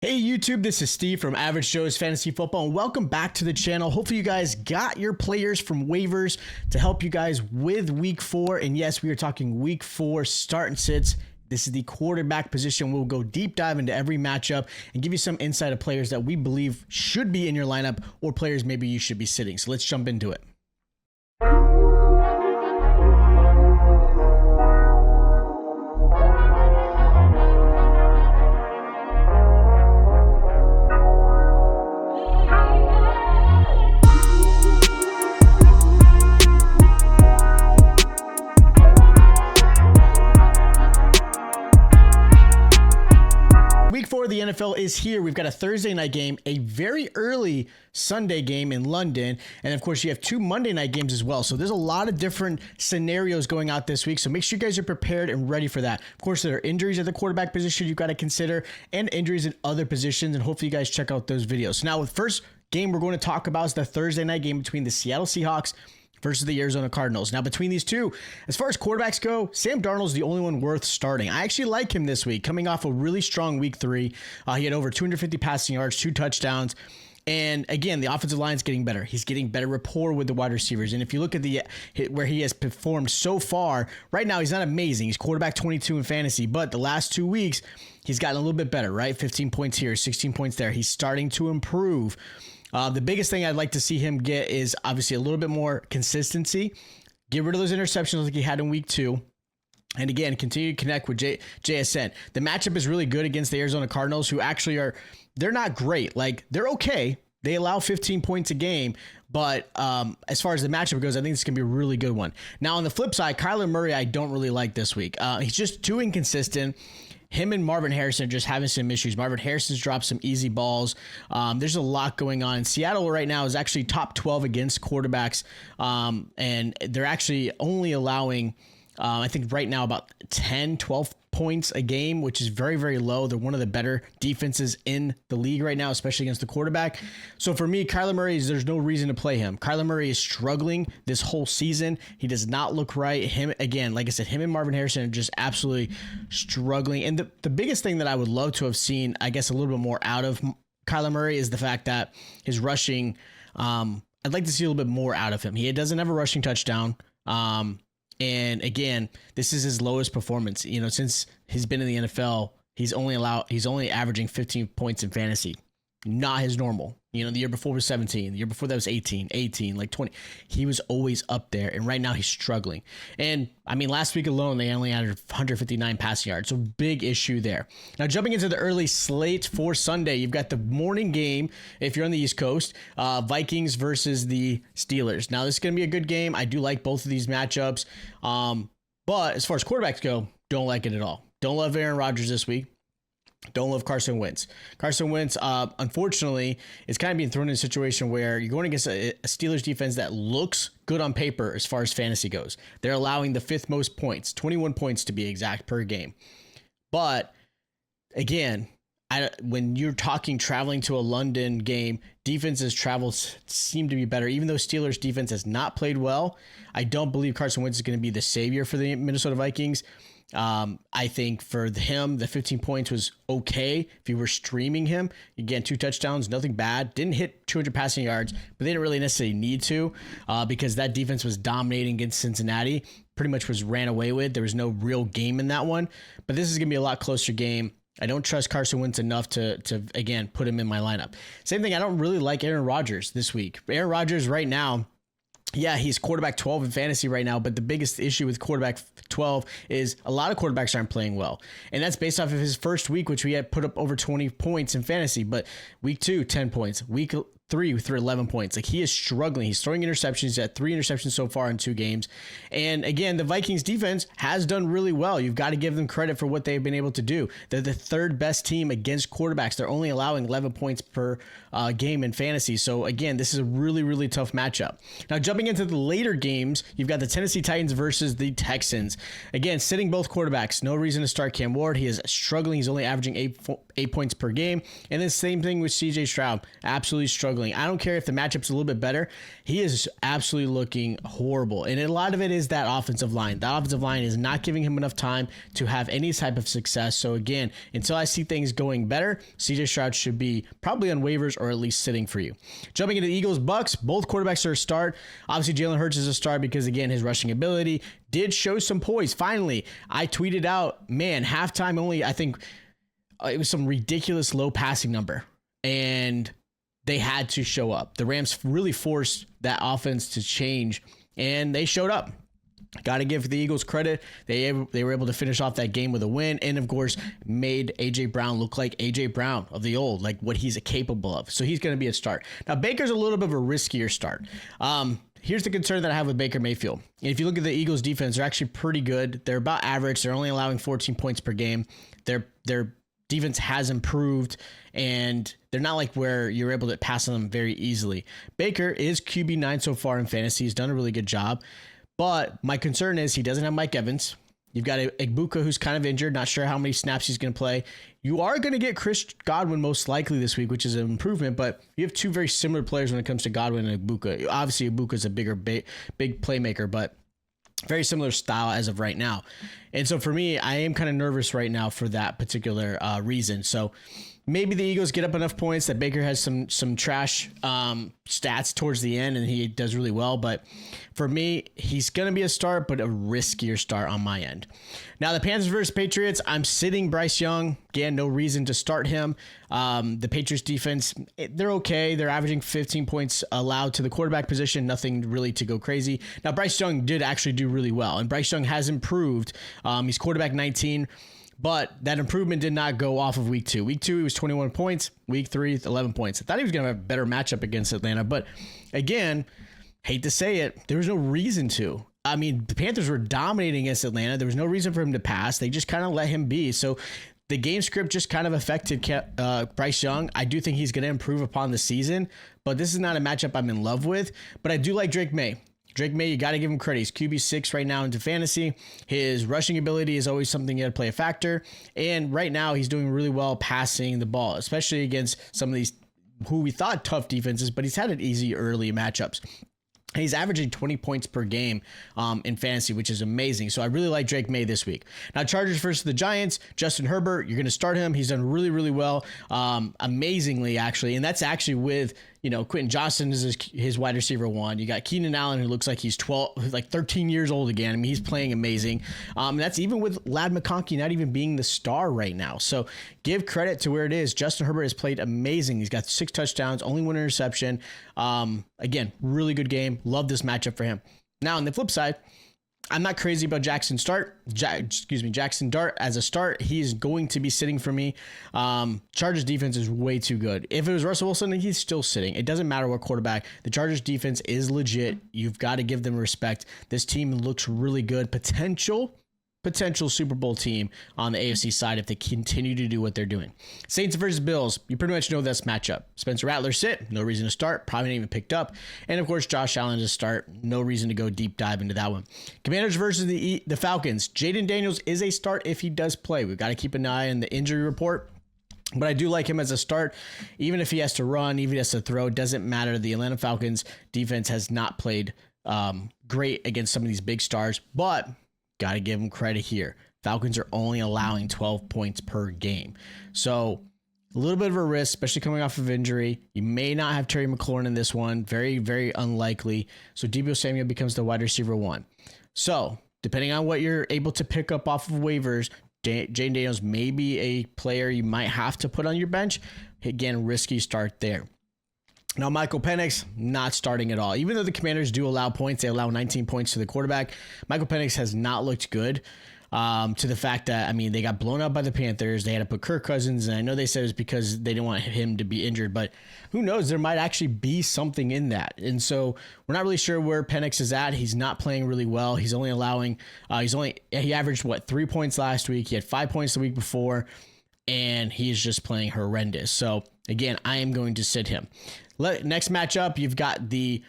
Hey YouTube, this is Steve from Average Joe's Fantasy Football, and welcome back to the channel. Hopefully you guys got your players from waivers to help you guys with week 4. And yes, we are talking week 4 start and sits. This is the quarterback position. We'll go deep dive into every matchup and give you some insight of players that we believe should be in your lineup or players maybe you should be sitting. So let's jump into it. Week 4 of the NFL is here. We've got a Thursday night game, a very early Sunday game in London, and of course you have 2 Monday night games as well. So there's a lot of different scenarios going out this week, so make sure you guys are prepared and ready for that. Of course, there are injuries at the quarterback position you've got to consider and injuries in other positions, and hopefully you guys check out those videos. So now the first game we're going to talk about is the Thursday night game between the Seattle Seahawks versus the Arizona Cardinals. Now, between these two, as far as quarterbacks go, Sam Darnold is the only one worth starting. I actually like him this week, coming off a really strong week 3. He had over 250 passing yards, 2 touchdowns. And again, the offensive line is getting better. He's getting better rapport with the wide receivers. And if you look at where he has performed so far, right now he's not amazing. He's quarterback 22 in fantasy, but the last 2 weeks, he's gotten a little bit better, right? 15 points here, 16 points there. He's starting to improve. The biggest thing I'd like to see him get is obviously a little bit more consistency. Get rid of those interceptions like he had in week 2. And again, continue to connect with JSN. The matchup is really good against the Arizona Cardinals, who actually they're not great. Like, they're okay. They allow 15 points a game. But as far as the matchup goes, I think it's going to be a really good one. Now, on the flip side, Kyler Murray, I don't really like this week. He's just too inconsistent. Him and Marvin Harrison are just having some issues. Marvin Harrison's dropped some easy balls. There's a lot going on. Seattle right now is actually top 12 against quarterbacks, and they're actually only allowing, I think right now, about 10, 12 points a game, which is very, very low. They're one of the better defenses in the league right now, especially against the quarterback. So for me, Kyler Murray, there's no reason to play him. Kyler Murray is struggling this whole season. He does not look right. Him, again, like I said, him and Marvin Harrison are just absolutely struggling. And the biggest thing that I would love to have seen, I guess, a little bit more out of Kyler Murray is the fact that his rushing, I'd like to see a little bit more out of him. He doesn't have a rushing touchdown. And again, this is his lowest performance. You know, since he's been in the NFL, he's only averaging 15 points in fantasy. Not his normal. You know, the year before was 17. The year before that was 18, like 20. He was always up there, and right now he's struggling. And, I mean, last week alone, they only added 159 passing yards, so big issue there. Now, jumping into the early slate for Sunday, you've got the morning game, if you're on the East Coast, Vikings versus the Steelers. Now, this is going to be a good game. I do like both of these matchups, but as far as quarterbacks go, don't like it at all. Don't love Aaron Rodgers this week. Don't love Carson Wentz. Carson Wentz, unfortunately, is kind of being thrown in a situation where you're going against a Steelers defense that looks good on paper as far as fantasy goes. They're allowing the 5th most points, 21 points to be exact per game. But again, when you're talking traveling to a London game, defenses seem to be better. Even though Steelers defense has not played well, I don't believe Carson Wentz is going to be the savior for the Minnesota Vikings. I think for him, the 15 points was okay if you were streaming him. Again, 2 touchdowns, nothing bad. Didn't hit 200 passing yards, but they didn't really necessarily need to because that defense was dominating against Cincinnati. Pretty much was ran away with. There was no real game in that one. But this is going to be a lot closer game. I don't trust Carson Wentz enough to again, put him in my lineup. Same thing, I don't really like Aaron Rodgers this week. Aaron Rodgers right now, yeah, he's quarterback 12 in fantasy right now, but the biggest issue with quarterback 12 is a lot of quarterbacks aren't playing well. And that's based off of his first week, which we had put up over 20 points in fantasy, but week 2, 10 points. Week 3 with 11 points. Like, he is struggling. He's throwing interceptions. He's had 3 interceptions so far in 2 games. And again, the Vikings defense has done really well. You've got to give them credit for what they've been able to do. They're the 3rd best team against quarterbacks. They're only allowing 11 points per game in fantasy. So again, this is a really, really tough matchup. Now, jumping into the later games, you've got the Tennessee Titans versus the Texans. Again, sitting both quarterbacks. No reason to start Cam Ward. He is struggling. He's only averaging 8 points per game. And the same thing with CJ Stroud. Absolutely struggling. struggling. I don't care if the matchup's a little bit better. He is absolutely looking horrible. And a lot of it is that offensive line. The offensive line is not giving him enough time to have any type of success. So again, until I see things going better, CJ Stroud should be probably on waivers or at least sitting for you. Jumping into the Eagles, Bucks, both quarterbacks are a start. Obviously, Jalen Hurts is a start because, again, his rushing ability did show some poise. Finally, I tweeted out, man, halftime only, I think it was some ridiculous low passing number. And they had to show up. The Rams really forced that offense to change, and they showed up. Got to give the Eagles credit. They were able to finish off that game with a win, and of course made A.J. Brown look like A.J. Brown of the old, like what he's capable of. So he's going to be a start. Now Baker's a little bit of a riskier start. Here's the concern that I have with Baker Mayfield. And if you look at the Eagles defense, they're actually pretty good. They're about average. They're only allowing 14 points per game. Their defense has improved, and they're not like where you're able to pass on them very easily. Baker is QB9 so far in fantasy. He's done a really good job. But my concern is he doesn't have Mike Evans. You've got Egbuka, who's kind of injured. Not sure how many snaps he's going to play. You are going to get Chris Godwin most likely this week, which is an improvement. But you have two very similar players when it comes to Godwin and Egbuka. Obviously, Egbuka is a big playmaker, but very similar style as of right now. And so for me, I am kind of nervous right now for that particular reason. So maybe the Eagles get up enough points that Baker has some trash stats towards the end and he does really well. But for me, he's going to be a start, but a riskier start on my end. Now, the Panthers versus Patriots, I'm sitting Bryce Young. Again, no reason to start him. The Patriots defense, they're okay. They're averaging 15 points allowed to the quarterback position. Nothing really to go crazy. Now, Bryce Young did actually do really well, and Bryce Young has improved. He's quarterback 19. But that improvement did not go off of week 2. Week 2, he was 21 points. Week 3, 11 points. I thought he was going to have a better matchup against Atlanta. But again, hate to say it, there was no reason to. I mean, the Panthers were dominating against Atlanta. There was no reason for him to pass. They just kind of let him be. So the game script just kind of affected Bryce Young. I do think he's going to improve upon the season. But this is not a matchup I'm in love with. But I do like Drake Maye. Drake Maye, you got to give him credit. He's QB6 right now into fantasy. His rushing ability is always something you got to play a factor. And right now, he's doing really well passing the ball, especially against some of these who we thought tough defenses, but he's had an easy early matchups. He's averaging 20 points per game in fantasy, which is amazing. So I really like Drake Maye this week. Now, Chargers versus the Giants. Justin Herbert, you're going to start him. He's done really, really well, amazingly, actually. And that's actually with, Quentin Johnston is his wide receiver 1. You got Keenan Allen, who looks like he's 13 years old again. I mean, he's playing amazing. And that's even with Ladd McConkey not even being the star right now. So give credit to where it is. Justin Herbert has played amazing. He's got 6 touchdowns, only 1 interception. Again, really good game. Love this matchup for him. Now, on the flip side, I'm not crazy about Jackson Dart as a start. He is going to be sitting for me. Chargers defense is way too good. If it was Russell Wilson, he's still sitting. It doesn't matter what quarterback. The Chargers defense is legit. You've got to give them respect. This team looks really good. Potential Super Bowl team on the AFC side if they continue to do what they're doing. Saints versus Bills. You pretty much know this matchup. Spencer Rattler sit. No reason to start. Probably not even picked up. And of course, Josh Allen to start. No reason to go deep dive into that one. Commanders versus the Falcons. Jaden Daniels is a start if he does play. We've got to keep an eye on the injury report. But I do like him as a start. Even if he has to run, even if he has to throw, doesn't matter. The Atlanta Falcons defense has not played great against some of these big stars. But got to give them credit here. Falcons are only allowing 12 points per game. So a little bit of a risk, especially coming off of injury. You may not have Terry McLaurin in this one. Very, very unlikely. So Deebo Samuel becomes the wide receiver 1. So depending on what you're able to pick up off of waivers, Jaden Daniels may be a player you might have to put on your bench. Again, risky start there. Now, Michael Penix, not starting at all. Even though the Commanders do allow points, they allow 19 points to the quarterback. Michael Penix has not looked good to the fact that, they got blown out by the Panthers. They had to put Kirk Cousins, and I know they said it was because they didn't want him to be injured, but who knows? There might actually be something in that. And so we're not really sure where Penix is at. He's not playing really well. He's only allowing, he averaged, 3 points last week. He had 5 points the week before, and he's just playing horrendous. So, again, I am going to sit him. Next matchup, you've got the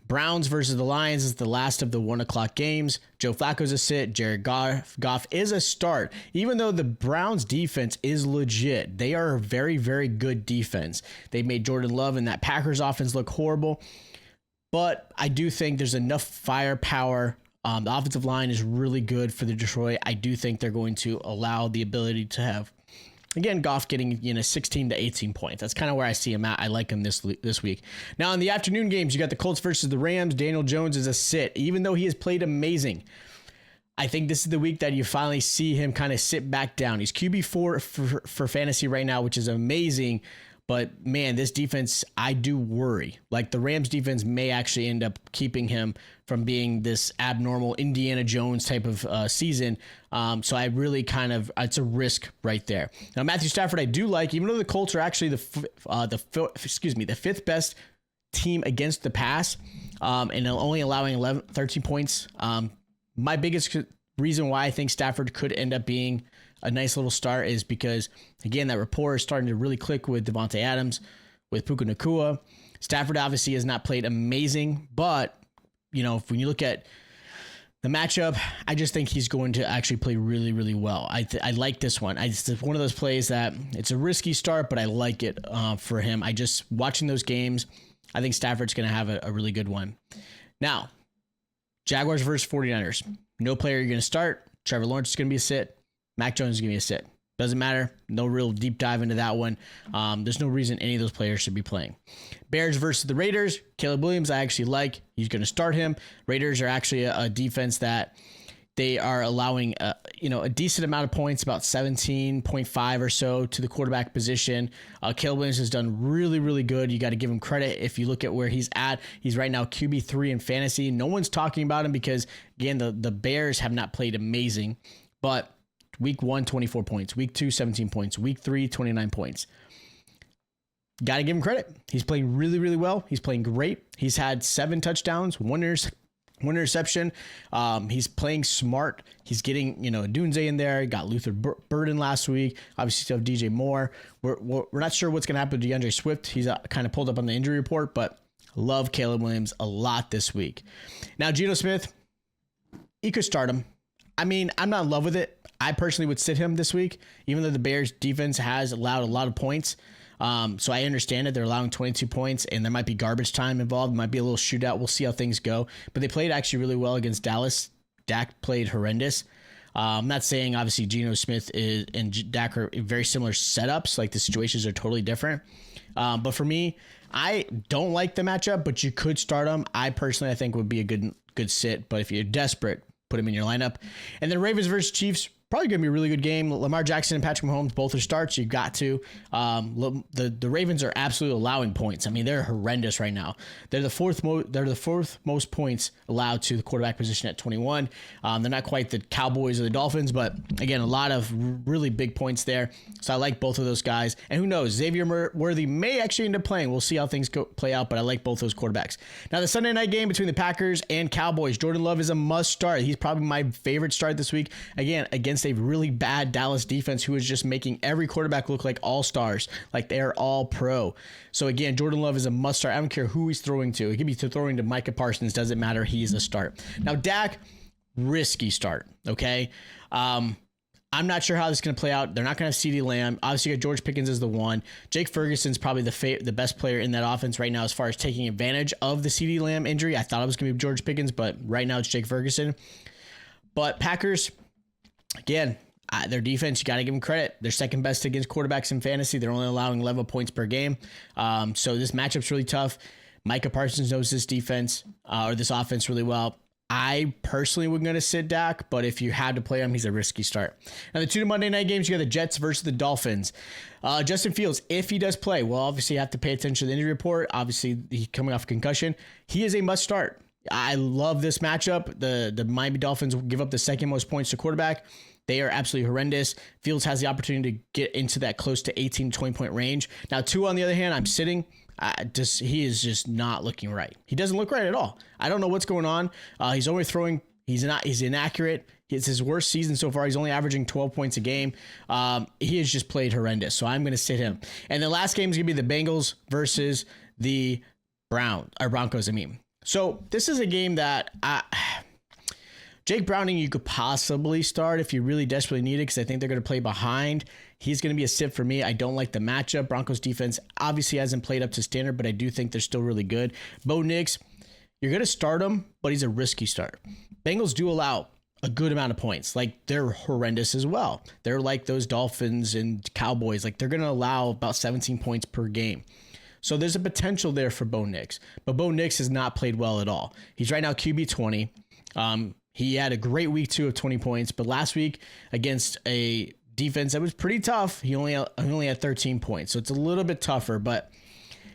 Browns versus the Lions is the last of the 1 o'clock games. Joe Flacco's a sit. Jared Goff is a start. Even though the Browns defense is legit, they are a very, very good defense. They made Jordan Love and that Packers offense look horrible. But I do think there's enough firepower. The offensive line is really good for the Detroit. I do think they're going to allow the ability to have, again, Goff getting 16 to 18 points. That's kind of where I see him at. I like him this week. Now, in the afternoon games, you got the Colts versus the Rams. Daniel Jones is a sit, even though he has played amazing. I think this is the week that you finally see him kind of sit back down. He's QB4 for fantasy right now, which is amazing. But, man, this defense, I do worry. Like, the Rams defense may actually end up keeping him from being this abnormal Indiana Jones type of season. So I really it's a risk right there. Now, Matthew Stafford, I do like, even though the Colts are actually the fifth best team against the pass, and only allowing 13 points. My biggest reason why I think Stafford could end up being a nice little start is because, again, that rapport is starting to really click with Devontae Adams, with Puka Nacua. Stafford obviously has not played amazing, but, when you look at the matchup, I just think he's going to actually play really, really well. I like this one. It's one of those plays that it's a risky start, but I like it for him. Watching those games, I think Stafford's going to have a really good one. Now, Jaguars versus 49ers. No player you're going to start. Trevor Lawrence is going to be a sit. Mac Jones is going to be a sit. Doesn't matter. No real deep dive into that one. There's no reason any of those players should be playing. Bears versus the Raiders. Caleb Williams, I actually like. He's going to start him. Raiders are actually a defense that they are allowing a decent amount of points, about 17.5 or so to the quarterback position. Caleb Williams has done really, really good. You got to give him credit. If you look at where he's at, he's right now QB3 in fantasy. No one's talking about him because, again, the Bears have not played amazing. But week 1, 24 points. Week 2, 17 points. Week 3, 29 points. Got to give him credit. He's playing really, really well. He's playing great. He's had 7 touchdowns, one interception. He's playing smart. He's getting, Dunze in there. Got Luther Burden last week. Obviously, still have DJ Moore. We're not sure what's going to happen to DeAndre Swift. He's kind of pulled up on the injury report, but love Caleb Williams a lot this week. Now, Geno Smith, you could start him. I mean, I'm not in love with it. I personally would sit him this week, even though the Bears defense has allowed a lot of points. So I understand it. They're allowing 22 points, and there might be garbage time involved. There might be a little shootout. We'll see how things go. But they played actually really well against Dallas. Dak played horrendous. I'm not saying, obviously, Geno Smith and Dak are very similar setups. Like, the situations are totally different. But for me, I don't like the matchup, but you could start him. I think would be a good sit. But if you're desperate, put him in your lineup. And then Ravens versus Chiefs. Probably going to be a really good game. Lamar Jackson and Patrick Mahomes both are starts. You've got to. The Ravens are absolutely allowing points. I mean, they're horrendous right now. They're the fourth most points allowed to the quarterback position at 21. They're not quite the Cowboys or the Dolphins, but again, a lot of really big points there. So I like both of those guys. And who knows, Xavier Worthy may actually end up playing. We'll see how things play out, but I like both those quarterbacks. Now, the Sunday night game between the Packers and Cowboys, Jordan Love is a must start. He's probably my favorite start this week. Again, against a really bad Dallas defense who is just making every quarterback look like all-stars, like they're all pro. So again, Jordan Love is a must start. I don't care who he's throwing to. It could be throwing to Micah Parsons. Doesn't matter. He's a start. Now, Dak, risky start. Okay. I'm not sure how this is going to play out. They're not going to have CeeDee Lamb. Obviously, you got George Pickens as the one. Jake Ferguson's probably the best player in that offense right now as far as taking advantage of the CeeDee Lamb injury. I thought it was going to be George Pickens, but right now it's Jake Ferguson. But Packers, again, their defense, you got to give them credit. They're second best against quarterbacks in fantasy. They're only allowing 11 points per game. So this matchup's really tough. Micah Parsons knows this defense or this offense really well. I personally would going to sit Dak, but if you had to play him, he's a risky start. Now, the 2 Monday night games, you got the Jets versus the Dolphins. Justin Fields, if he does play, well, obviously you have to pay attention to the injury report. Obviously, he's coming off concussion. He is a must start. I love this matchup. The Miami Dolphins will give up the second most points to quarterback. They are absolutely horrendous. Fields has the opportunity to get into that close to 18, 20-point range. Now, Tua, on the other hand, I'm sitting. He is just not looking right. He doesn't look right at all. I don't know what's going on. He's only throwing. He's inaccurate. It's his worst season so far. He's only averaging 12 points a game. He has just played horrendous. So I'm going to sit him. And the last game is going to be the Bengals versus the Broncos. So this is a game that Jake Browning you could possibly start if you really desperately need it, because I think they're going to play behind. He's going to be a sit for me. I don't like the matchup. Broncos defense obviously hasn't played up to standard, but I do think they're still really good. Bo Nix, you're going to start him, but he's a risky start. Bengals do allow a good amount of points. Like, they're horrendous as well. They're like those Dolphins and Cowboys. Like, they're going to allow about 17 points per game. So there's a potential there for Bo Nix. But Bo Nix has not played well at all. He's right now QB 20. He had a great week 2 of 20 points, but last week against a defense that was pretty tough, he only had 13 points. So it's a little bit tougher, but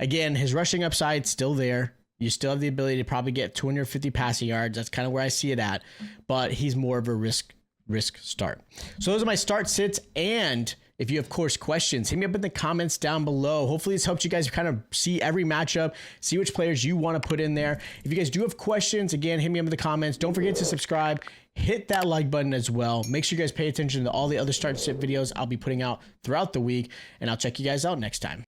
again, his rushing upside still there. You still have the ability to probably get 250 passing yards. That's kind of where I see it at, but he's more of a risk start. So those are my start sits, and if you have, of course, questions, hit me up in the comments down below. Hopefully this helps you guys kind of see every matchup, see which players you want to put in there. If you guys do have questions, again, hit me up in the comments. Don't forget to subscribe. Hit that like button as well. Make sure you guys pay attention to all the other start sit videos I'll be putting out throughout the week, and I'll check you guys out next time.